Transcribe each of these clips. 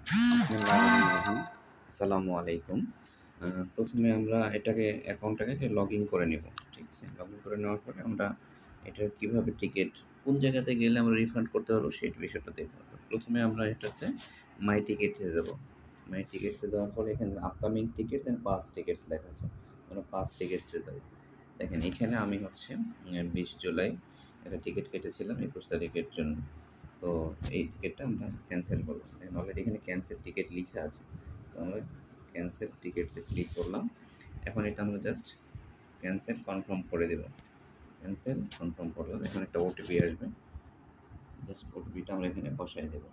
বিসমিল্লাহিররহমানিররহিম। আসসালামু আলাইকুম। প্রথমে আমরা অ্যাকাউন্টটাকে লগইন করে নিব। ঠিক আছে? লগইন করে নেওয়ার পরে আমরা এটার কিভাবে টিকেট কোন জায়গাতে গেলে আমরা রিফান্ড করতে পারবো সেই বিষয়টা দেখব। প্রথমে আমরা এটাতে মাই টিকেটসে যাব। মাই টিকেটসে যাওয়ার পরে এখানে upcoming tickets and past tickets লেখা আছে। আমরা পাস্ট টিকেটসে যাব। দেখেন এখানে আমি হচ্ছে 20 জুলাই একটা টিকেট কেটেছিলাম 21 তারিখের জন্য। তো এই টিকেটটা আমরা ক্যান্সেল করব। দেখেন অলরেডি এখানে ক্যান্সেল টিকেট লিখা আছে। তো আমরা ক্যান্সেল টিকেটসে ক্লিক করলাম। এখন এটা আমরা জাস্ট ক্যান্সেল কনফার্ম করে দেব। ক্যান্সেল কনফার্ম করলাম। এখন একটা ওটিপি আসবে। জাস্ট ওটিপিটা আমরা এখানে বসায় দেব।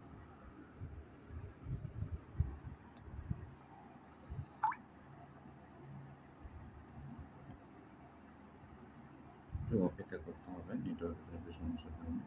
একটু অপেক্ষা করতে হবে নেটওয়ার্কের একটু সমস্যার কারণে।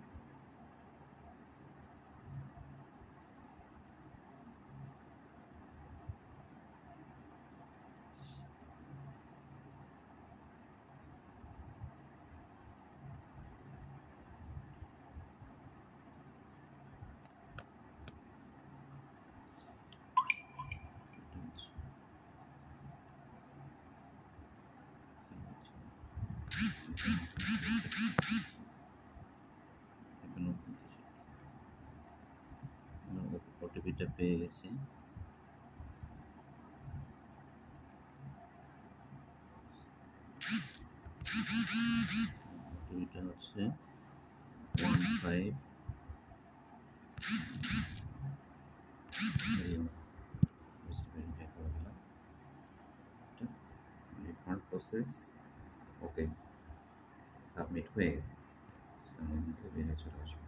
ওটিপিটা পেয়ে গেছি। ওটিপিটা হচ্ছে 15 ভেরিফাই করে দিলাম। রিফান্ড প্রসেস ওকে সাবমিট হয়ে গেছে। বের হয়ে চলে আসবে।